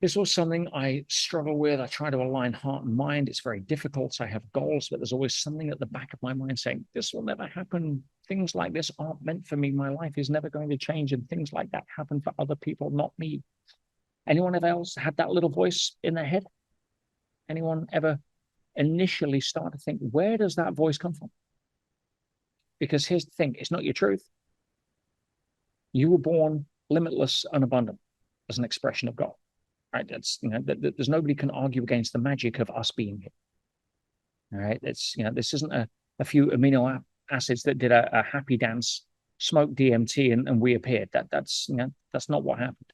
This was something I struggle with. I try to align heart and mind. It's very difficult. I have goals, but there's always something at the back of my mind saying, this will never happen. Things like this aren't meant for me. My life is never going to change. And things like that happen for other people, not me. Anyone ever else had that little voice in their head? Anyone ever initially start to think, where does that voice come from? Because here's the thing, it's not your truth. You were born limitless and abundant as an expression of God. Right? That's there's nobody can argue against the magic of us being here. All right. It's this isn't a few amino acids that did a happy dance, smoked DMT, and we appeared. That's not what happened.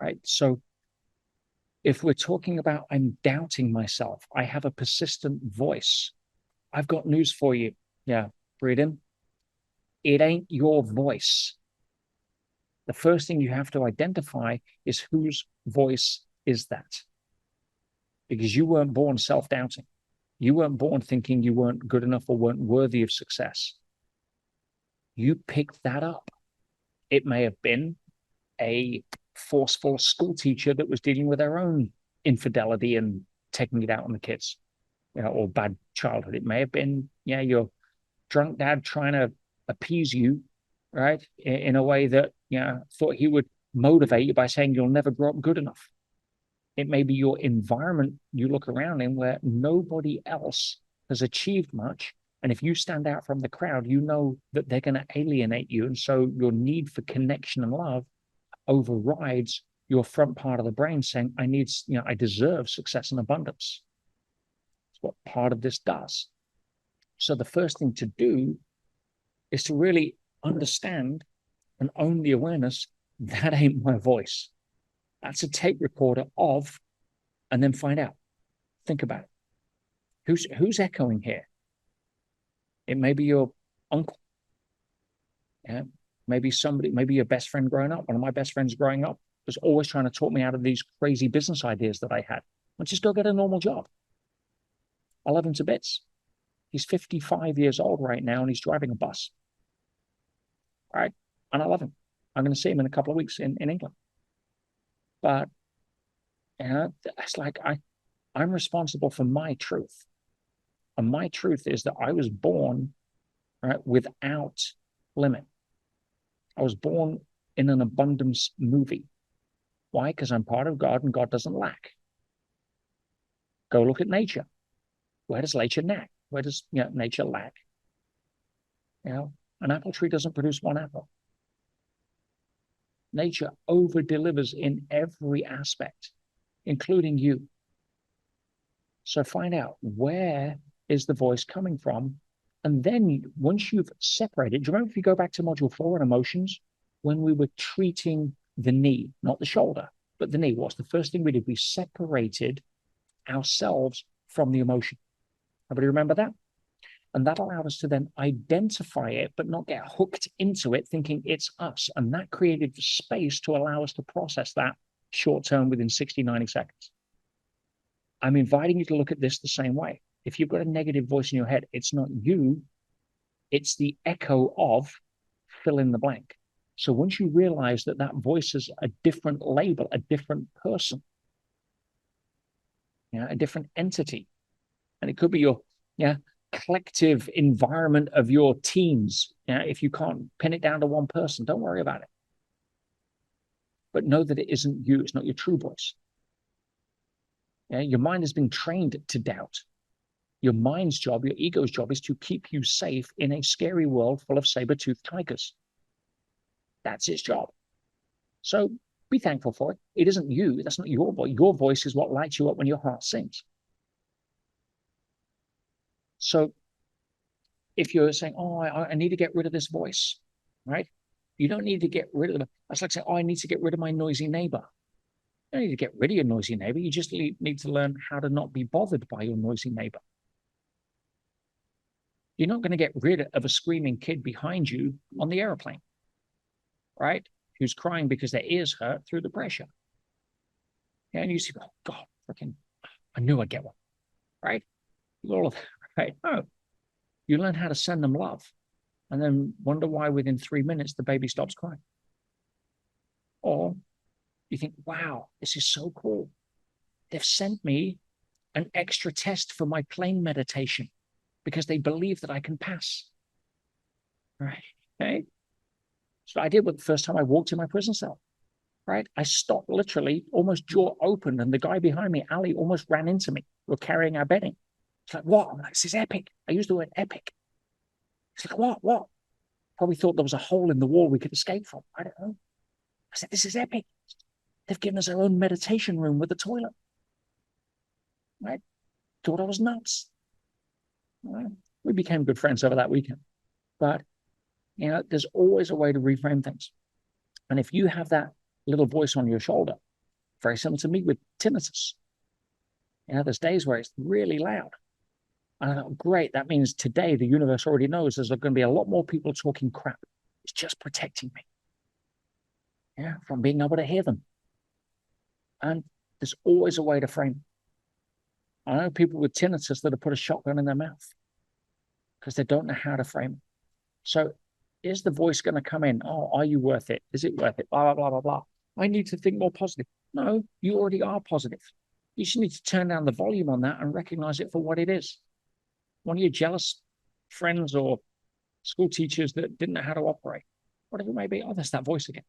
Right. So if we're talking about I'm doubting myself, I have a persistent voice. I've got news for you. Yeah, breathe in. It ain't your voice. The first thing you have to identify is whose voice is that? Because you weren't born self-doubting. You weren't born thinking you weren't good enough or weren't worthy of success. You picked that up. It may have been a forceful school teacher that was dealing with their own infidelity and taking it out on the kids, or bad childhood. It may have been, your drunk dad trying to appease you, right, in a way that thought he would motivate you by saying you'll never grow up good enough. It may be your environment you look around in where nobody else has achieved much. And if you stand out from the crowd, you know that they're going to alienate you. And so your need for connection and love overrides your front part of the brain saying, I deserve success and abundance. That's what part of this does. So the first thing to do is to really understand and own the awareness that ain't my voice. That's a tape recorder of, and then find out. Think about it. Who's echoing here? It may be your uncle. Yeah. Maybe your best friend growing up. One of my best friends growing up was always trying to talk me out of these crazy business ideas that I had. Let's just go get a normal job. I love him to bits. He's 55 years old right now and he's driving a bus. All right. And I love him. I'm going to see him in a couple of weeks in England. But it's like I'm responsible for my truth. And my truth is that I was born, right, without limit. I was born in an abundance movie. Why? Because I'm part of God and God doesn't lack. Go look at nature. Where does nature lack? Where does nature lack? An apple tree doesn't produce one apple. Nature over delivers in every aspect, including you. So find out, where is the voice coming from? And then once you've separated, do you remember if you go back to module 4 on emotions, when we were treating the knee, not the shoulder, but the knee, what's the first thing we did? We separated ourselves from the emotion. Everybody remember that? And that allowed us to then identify it, but not get hooked into it, thinking it's us. And that created the space to allow us to process that short term within 60, 90 seconds. I'm inviting you to look at this the same way. If you've got a negative voice in your head, it's not you, it's the echo of fill in the blank. So once you realize that that voice is a different label, a different person, a different entity, and it could be your collective environment of your teams. If you can't pin it down to one person, don't worry about it. But know that it isn't you. It's not your true voice. Your mind has been trained to doubt. Your mind's job, your ego's job, is to keep you safe in a scary world full of saber-toothed tigers. That's its job. So be thankful for it. It isn't you. That's not your voice. Your voice is what lights you up when your heart sings. So if you're saying, I need to get rid of this voice, right? You don't need to get rid of it. That's like saying, I need to get rid of my noisy neighbor. You don't need to get rid of your noisy neighbor. You just need to learn how to not be bothered by your noisy neighbor. You're not going to get rid of a screaming kid behind you on the airplane, right? Who's crying because their ears hurt through the pressure. And you see, oh God, freaking, I knew I'd get one, right? All of that, right? Oh, you learn how to send them love and then wonder why within 3 minutes the baby stops crying. Or You think, wow, this is so cool. They've sent me an extra test for my plane meditation because they believe that I can pass. Right. Okay. So I did with the first time I walked in my prison cell. Right. I stopped literally, almost jaw open, and the guy behind me, Ali, almost ran into me. We're carrying our bedding. It's like, what? I'm like, this is epic. I used the word epic. It's like, what? What? Probably thought there was a hole in the wall we could escape from. I don't know. I said, this is epic. They've given us our own meditation room with a toilet. Right. Thought I was nuts. Right? We became good friends over that weekend. But, there's always a way to reframe things. And if you have that little voice on your shoulder, very similar to me with tinnitus, there's days where it's really loud. And I thought, great, that means today the universe already knows there's going to be a lot more people talking crap. It's just protecting me, from being able to hear them. And there's always a way to frame it. I know people with tinnitus that have put a shotgun in their mouth because they don't know how to frame it. So is the voice going to come in? Oh, are you worth it? Is it worth it? Blah, blah, blah, blah, blah. I need to think more positive. No, you already are positive. You just need to turn down the volume on that and recognize it for what it is. One of your jealous friends or school teachers that didn't know how to operate, whatever it may be, oh, that's that voice again.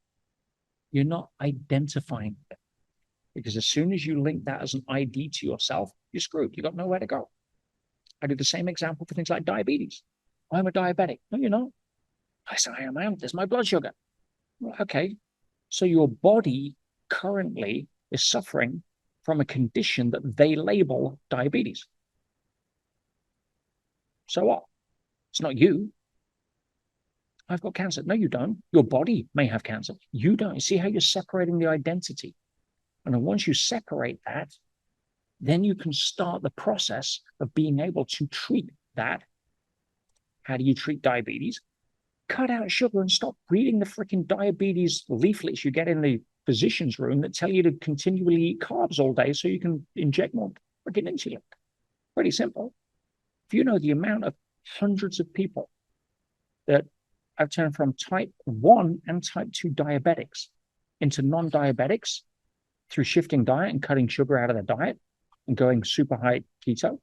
You're not identifying it. Because as soon as you link that as an ID to yourself, you're screwed. You've got nowhere to go. I do the same example for things like diabetes. I'm a diabetic. No, you're not. I say, I am. There's my blood sugar. Well, okay. So your body currently is suffering from a condition that they label diabetes. So what? It's not you. I've got cancer. No, you don't. Your body may have cancer. You don't. You see how you're separating the identity? And then once you separate that, then you can start the process of being able to treat that. How do you treat diabetes? Cut out sugar and stop reading the freaking diabetes leaflets you get in the physician's room that tell you to continually eat carbs all day so you can inject more freaking insulin. Pretty simple. If you know the amount of hundreds of people that have turned from type 1 and type 2 diabetics into non-diabetics through shifting diet and cutting sugar out of their diet and going super high keto,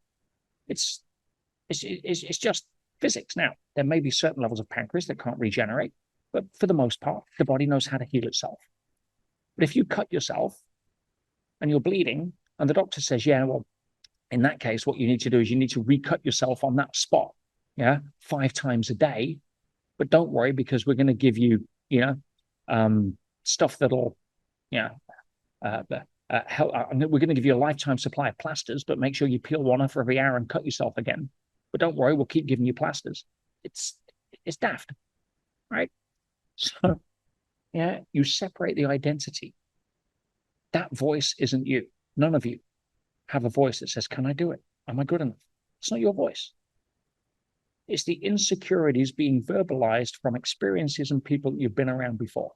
it's just physics. Now, there may be certain levels of pancreas that can't regenerate, but for the most part, the body knows how to heal itself. But if you cut yourself and you're bleeding, and the doctor says, yeah, well, in that case, what you need to do is you need to recut yourself on that spot, 5 times a day. But don't worry, because we're going to give you, stuff that'll, help. We're going to give you a lifetime supply of plasters, but make sure you peel one off every hour and cut yourself again. But don't worry, we'll keep giving you plasters. It's daft, right? So, you separate the identity. That voice isn't you. None of you have a voice that says, can I do it? Am I good enough? It's not your voice. It's the insecurities being verbalized from experiences and people that you've been around before.